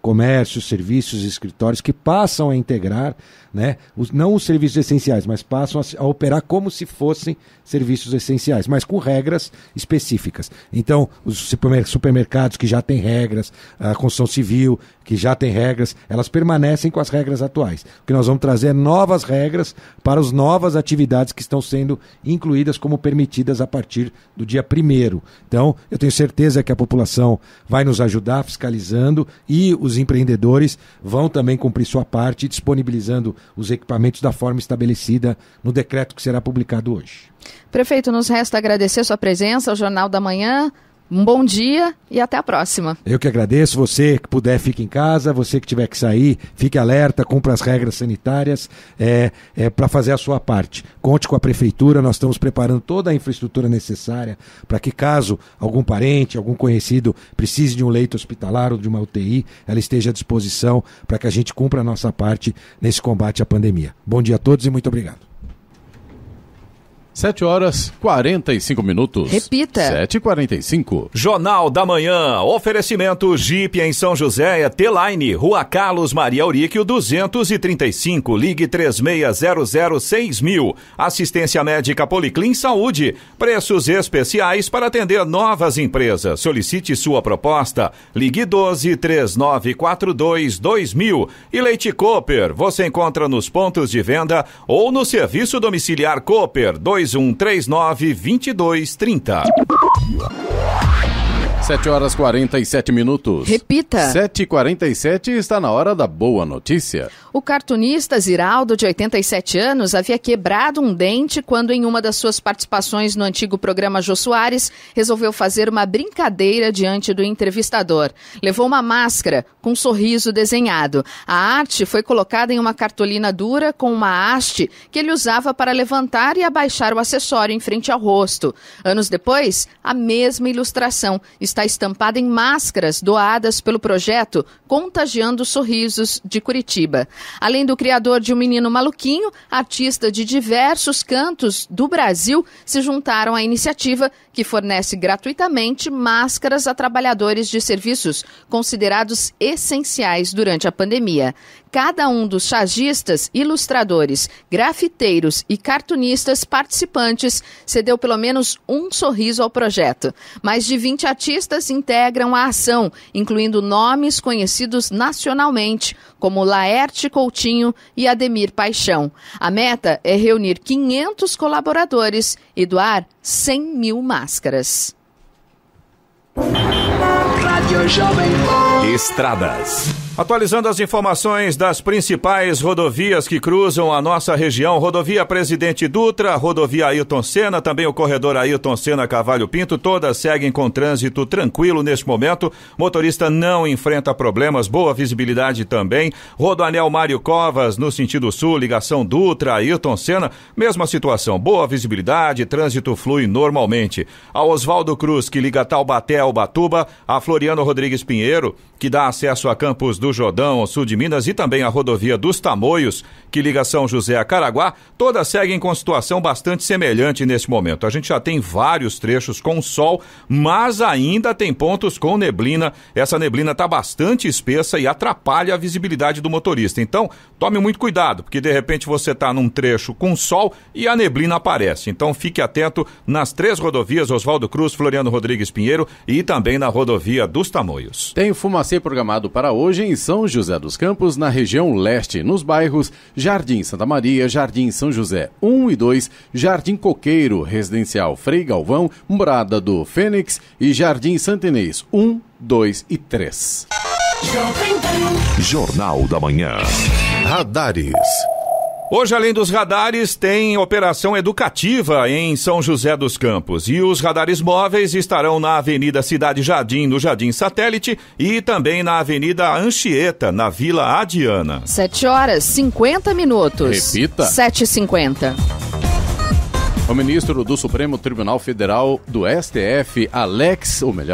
comércios, serviços e escritórios que passam a integrar, né, não os serviços essenciais, mas passam a operar como se fossem serviços essenciais, mas com regras específicas. Então, os supermercados que já têm regras, a construção civil que já tem regras, elas permanecem com as regras atuais. O que nós vamos trazer é novas regras para as novas atividades que estão sendo incluídas como permitidas a partir do dia 1º. Então, eu tenho certeza que a população vai nos ajudar fiscalizando e os empreendedores vão também cumprir sua parte, disponibilizando os equipamentos da forma estabelecida no decreto que será publicado hoje. Prefeito, nos resta agradecer sua presença ao Jornal da Manhã. Um bom dia e até a próxima. Eu que agradeço. Você que puder, fique em casa. Você que tiver que sair, fique alerta, cumpra as regras sanitárias para fazer a sua parte. Conte com a Prefeitura, nós estamos preparando toda a infraestrutura necessária para que, caso algum parente, algum conhecido precise de um leito hospitalar ou de uma UTI, ela esteja à disposição para que a gente cumpra a nossa parte nesse combate à pandemia. Bom dia a todos e muito obrigado. 7h45. Repita. 7h45. Jornal da Manhã. Oferecimento Jeep em São José, T-Line, Rua Carlos Maria Auríquio, 235. Ligue 36006000. Assistência médica Policlin Saúde. Preços especiais para atender novas empresas. Solicite sua proposta. Ligue 1239422000. E Leite Cooper. Você encontra nos pontos de venda ou no serviço domiciliar Cooper 2139-2230. 7h47. Repita. 7h47, está na hora da boa notícia. O cartunista Ziraldo, de 87 anos, havia quebrado um dente quando, em uma das suas participações no antigo programa Jô Soares, resolveu fazer uma brincadeira diante do entrevistador. Levou uma máscara com um sorriso desenhado. A arte foi colocada em uma cartolina dura com uma haste que ele usava para levantar e abaixar o acessório em frente ao rosto. Anos depois, a mesma ilustração está está estampada em máscaras doadas pelo projeto Contagiando Sorrisos de Curitiba. Além do criador de O Menino Maluquinho, artistas de diversos cantos do Brasil se juntaram à iniciativa, que fornece gratuitamente máscaras a trabalhadores de serviços considerados essenciais durante a pandemia. Cada um dos chargistas, ilustradores, grafiteiros e cartunistas participantes cedeu pelo menos um sorriso ao projeto. Mais de 20 artistas integram a ação, incluindo nomes conhecidos nacionalmente, como Laerte Coutinho e Ademir Paixão. A meta é reunir 500 colaboradores e doar 100 mil máscaras. Estradas. Atualizando as informações das principais rodovias que cruzam a nossa região: rodovia Presidente Dutra, rodovia Ailton Senna, também o corredor Ailton Senna Cavalho Pinto, todas seguem com trânsito tranquilo neste momento. Motorista não enfrenta problemas, boa visibilidade também. Rodoanel Mário Covas, no sentido sul, ligação Dutra, Ailton Senna, mesma situação, boa visibilidade, trânsito flui normalmente. A Oswaldo Cruz, que liga Taubaté ao Ubatuba, a Floriano Rodrigues Pinheiro, que dá acesso a Campos do Jordão, ao sul de Minas, e também a rodovia dos Tamoios, que liga São José a Caraguá, todas seguem com situação bastante semelhante nesse momento. A gente já tem vários trechos com sol, mas ainda tem pontos com neblina. Essa neblina está bastante espessa e atrapalha a visibilidade do motorista. Então, tome muito cuidado, porque de repente você está num trecho com sol e a neblina aparece. Então, fique atento nas 3 rodovias, Oswaldo Cruz, Floriano Rodrigues Pinheiro e também na rodovia dos Tamoios. Tem fumacê programado para hoje em São José dos Campos, na região leste, nos bairros Jardim Santa Maria, Jardim São José 1 e 2, Jardim Coqueiro, Residencial Frei Galvão, Morada do Fênix e Jardim Santa Inês 1, 2 e 3. Jornal da Manhã. Radares. Hoje, além dos radares, tem operação educativa em São José dos Campos. E os radares móveis estarão na Avenida Cidade Jardim, no Jardim Satélite, e também na Avenida Anchieta, na Vila Adiana. 7h50. Repita. 7h50. O ministro do Supremo Tribunal Federal do STF, Alexandre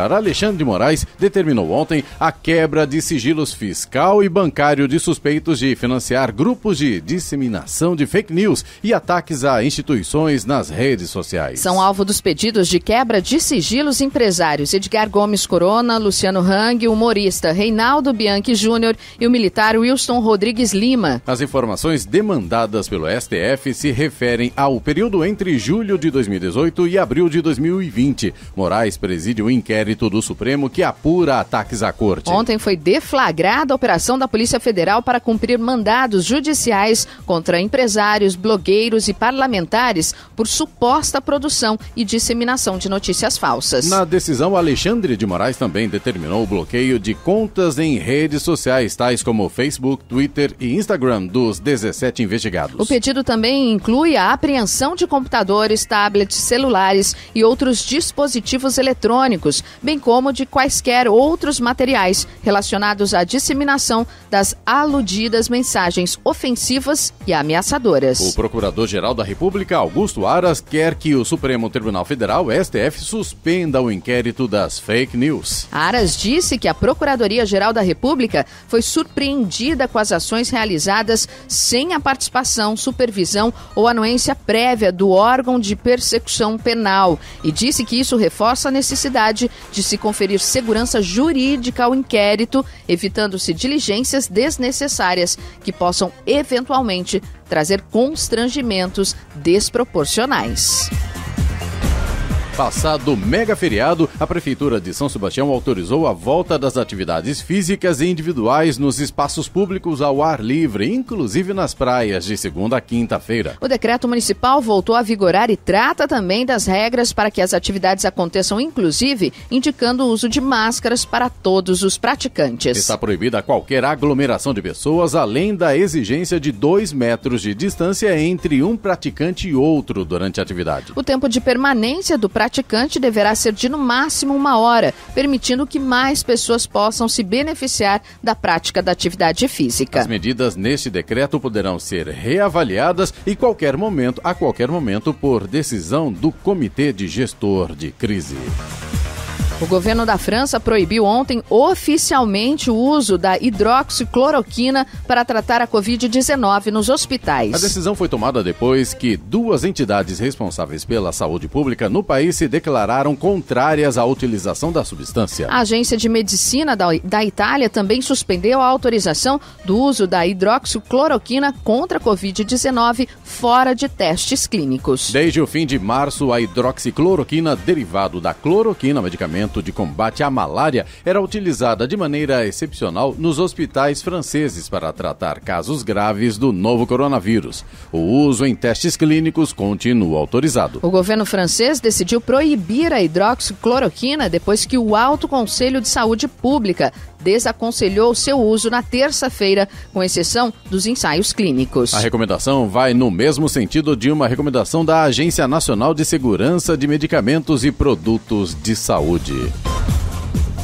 de Moraes, determinou ontem a quebra de sigilos fiscal e bancário de suspeitos de financiar grupos de disseminação de fake news e ataques a instituições nas redes sociais. São alvo dos pedidos de quebra de sigilos empresários Edgar Gomes Corona, Luciano Hang, o humorista Reinaldo Bianchi Júnior e o militar Wilson Rodrigues Lima. As informações demandadas pelo STF se referem ao período entre julho de 2018 e abril de 2020. Moraes preside o inquérito do Supremo que apura ataques à corte. Ontem foi deflagrada a operação da Polícia Federal para cumprir mandados judiciais contra empresários, blogueiros e parlamentares por suposta produção e disseminação de notícias falsas. Na decisão, Alexandre de Moraes também determinou o bloqueio de contas em redes sociais, tais como Facebook, Twitter e Instagram, dos 17 investigados. O pedido também inclui a apreensão de computadores, tablets, celulares e outros dispositivos eletrônicos, bem como de quaisquer outros materiais relacionados à disseminação das aludidas mensagens ofensivas e ameaçadoras. O Procurador-Geral da República, Augusto Aras, quer que o Supremo Tribunal Federal, STF, suspenda o inquérito das fake news. Aras disse que a Procuradoria-Geral da República foi surpreendida com as ações realizadas sem a participação, supervisão ou anuência prévia do órgão de persecução penal e disse que isso reforça a necessidade de se conferir segurança jurídica ao inquérito, evitando-se diligências desnecessárias que possam eventualmente trazer constrangimentos desproporcionais. Passado o mega feriado, a Prefeitura de São Sebastião autorizou a volta das atividades físicas e individuais nos espaços públicos ao ar livre, inclusive nas praias, de segunda a quinta-feira. O decreto municipal voltou a vigorar e trata também das regras para que as atividades aconteçam, inclusive indicando o uso de máscaras para todos os praticantes. Está proibida qualquer aglomeração de pessoas, além da exigência de 2 metros de distância entre um praticante e outro durante a atividade. O tempo de permanência do praticante deverá ser de no máximo 1 hora, permitindo que mais pessoas possam se beneficiar da prática da atividade física. As medidas neste decreto poderão ser reavaliadas a qualquer momento por decisão do Comitê de Gestor de Crise. O governo da França proibiu ontem oficialmente o uso da hidroxicloroquina para tratar a Covid-19 nos hospitais. A decisão foi tomada depois que 2 entidades responsáveis pela saúde pública no país se declararam contrárias à utilização da substância. A Agência de Medicina da Itália também suspendeu a autorização do uso da hidroxicloroquina contra a Covid-19 fora de testes clínicos. Desde o fim de março, a hidroxicloroquina, derivado da cloroquina, medicamento de combate à malária, era utilizada de maneira excepcional nos hospitais franceses para tratar casos graves do novo coronavírus. O uso em testes clínicos continua autorizado. O governo francês decidiu proibir a hidroxicloroquina depois que o Alto Conselho de Saúde Pública desaconselhou seu uso na terça-feira, com exceção dos ensaios clínicos. A recomendação vai no mesmo sentido de uma recomendação da Agência Nacional de Segurança de Medicamentos e Produtos de Saúde.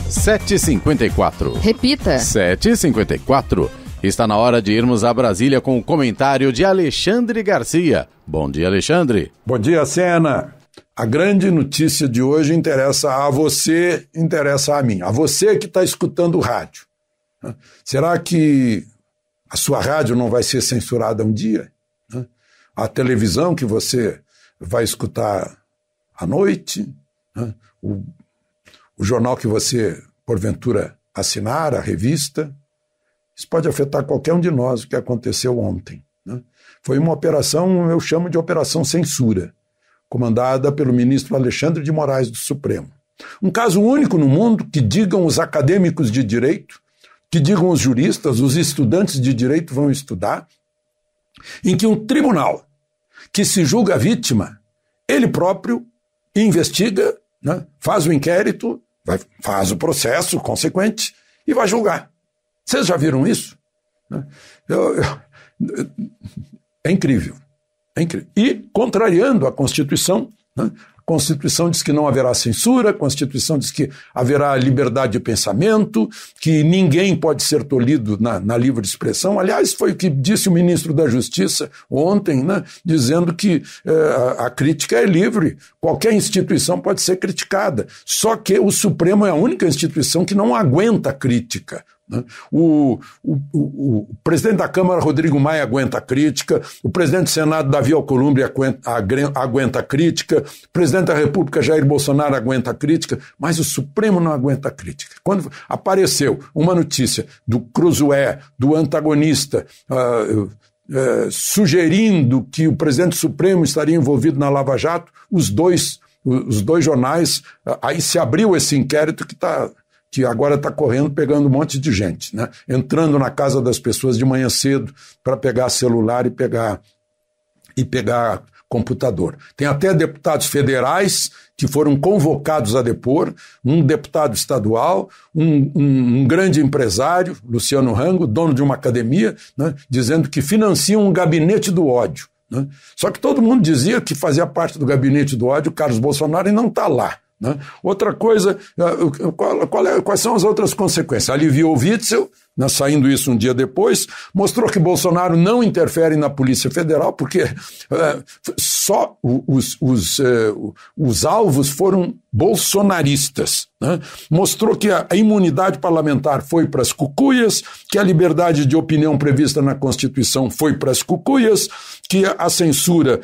7h54. Repita. 7h54. Está na hora de irmos a Brasília com o comentário de Alexandre Garcia. Bom dia, Alexandre. Bom dia, Sena. A grande notícia de hoje interessa a você, interessa a mim. A você que está escutando o rádio. Será que a sua rádio não vai ser censurada um dia? A televisão que você vai escutar à noite? O jornal que você, porventura, assinar, a revista? Isso pode afetar qualquer um de nós, o que aconteceu ontem. Foi uma operação, eu chamo de operação censura, comandada pelo ministro Alexandre de Moraes do Supremo. Um caso único no mundo que digam os acadêmicos de direito, que digam os juristas, os estudantes de direito vão estudar, em que um tribunal que se julga vítima, ele próprio investiga, faz o inquérito, faz o processo consequente e vai julgar. Vocês já viram isso? É incrível. É incrível. E, contrariando a Constituição, a Constituição diz que não haverá censura, a Constituição diz que haverá liberdade de pensamento, que ninguém pode ser tolhido na livre expressão. Aliás, foi o que disse o ministro da Justiça ontem, dizendo que a crítica é livre, qualquer instituição pode ser criticada. Só que o Supremo é a única instituição que não aguenta crítica. O presidente da Câmara, Rodrigo Maia, aguenta a crítica, o presidente do Senado, Davi Alcolumbre, aguenta a crítica, o presidente da República, Jair Bolsonaro, aguenta a crítica, mas o Supremo não aguenta a crítica. Quando apareceu uma notícia do Cruzoé, do antagonista, sugerindo que o presidente Supremo estaria envolvido na Lava Jato, os dois jornais, aí se abriu esse inquérito que agora está correndo, pegando um monte de gente, entrando na casa das pessoas de manhã cedo para pegar celular e pegar computador. Tem até deputados federais que foram convocados a depor, um deputado estadual, um grande empresário, Luciano Rango, dono de uma academia, dizendo que financiam um gabinete do ódio. Só que todo mundo dizia que fazia parte do gabinete do ódio Carlos Bolsonaro e não está lá. Outra coisa, quais são as outras consequências? Aliviou o Witzel, saindo isso um dia depois, mostrou que Bolsonaro não interfere na Polícia Federal, porque só os alvos foram bolsonaristas. Mostrou que a imunidade parlamentar foi para as cucuias, que a liberdade de opinião prevista na Constituição foi para as cucuias, que a censura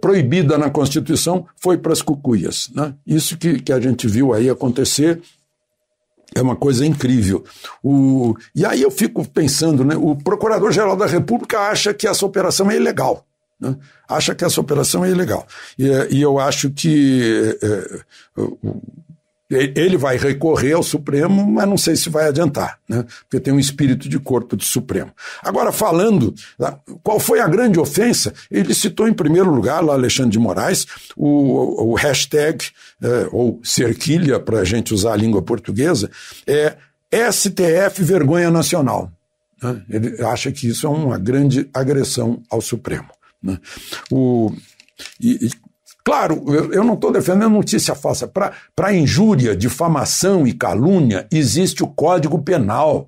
proibida na Constituição foi para as cucuias. Isso que a gente viu aí acontecer é uma coisa incrível. E aí eu fico pensando, o Procurador-Geral da República acha que essa operação é ilegal. Acha que essa operação é ilegal. E eu acho que ele vai recorrer ao Supremo, mas não sei se vai adiantar, porque tem um espírito de corpo do Supremo. Agora, falando, qual foi a grande ofensa? Ele citou em primeiro lugar, lá Alexandre de Moraes, o hashtag, ou cerquilha, para a gente usar a língua portuguesa, STF Vergonha Nacional. Ele acha que isso é uma grande agressão ao Supremo. Claro, eu não estou defendendo notícia falsa. Para injúria, difamação e calúnia, existe o Código Penal.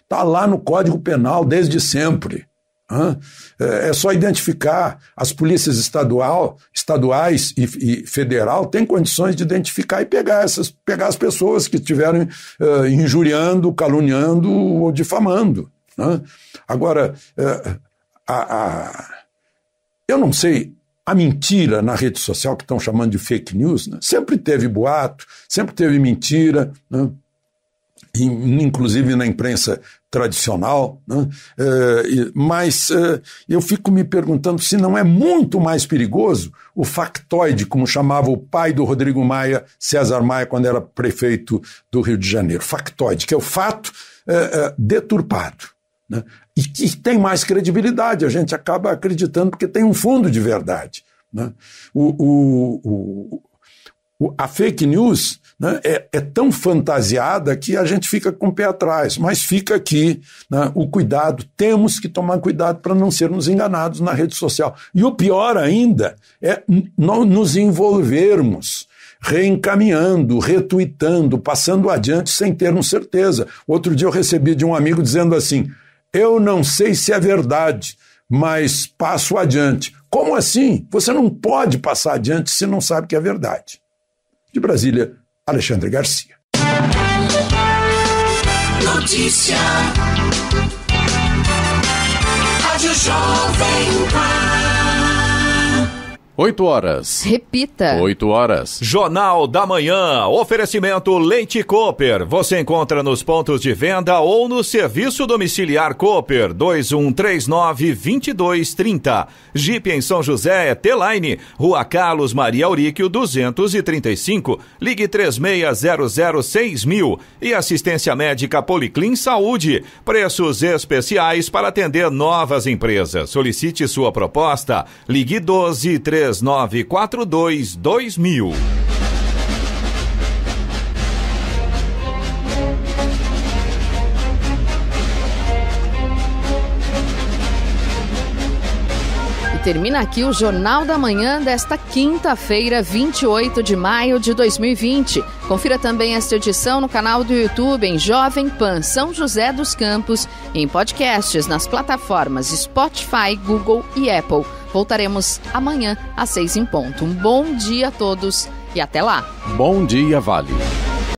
Está lá no Código Penal desde sempre. É só identificar. As polícias estaduais e federal têm condições de identificar e pegar as pessoas que estiverem injuriando, caluniando ou difamando. Agora, eu não sei, a mentira na rede social, que estão chamando de fake news, sempre teve boato, sempre teve mentira, inclusive na imprensa tradicional, mas eu fico me perguntando se não é muito mais perigoso o factoide, como chamava o pai do Rodrigo Maia, César Maia, quando era prefeito do Rio de Janeiro. Factoide, que é o fato deturpado, e que tem mais credibilidade, a gente acaba acreditando porque tem um fundo de verdade. A fake news é tão fantasiada que a gente fica com o pé atrás, mas fica aqui o cuidado, temos que tomar cuidado para não sermos enganados na rede social. E o pior ainda é nos envolvermos reencaminhando, retuitando, passando adiante sem termos certeza. Outro dia eu recebi de um amigo dizendo assim: eu não sei se é verdade, mas passo adiante. Como assim? Você não pode passar adiante se não sabe que é verdade. De Brasília, Alexandre Garcia. Notícia. Rádio Jovem Pan. 8 horas. Repita. 8 horas. Jornal da Manhã. Oferecimento Leite Cooper. Você encontra nos pontos de venda ou no serviço domiciliar Cooper 2139-2230. Jeep em São José é T-Line. Rua Carlos Maria Auríquio 235. Ligue 36006000. E assistência médica Policlin Saúde. Preços especiais para atender novas empresas. Solicite sua proposta. Ligue 12-3942-2000. Termina aqui o Jornal da Manhã desta quinta-feira, 28 de maio de 2020. Confira também esta edição no canal do YouTube em Jovem Pan São José dos Campos e em podcasts nas plataformas Spotify, Google e Apple. Voltaremos amanhã às 6 em ponto. Um bom dia a todos e até lá. Bom dia, Vale.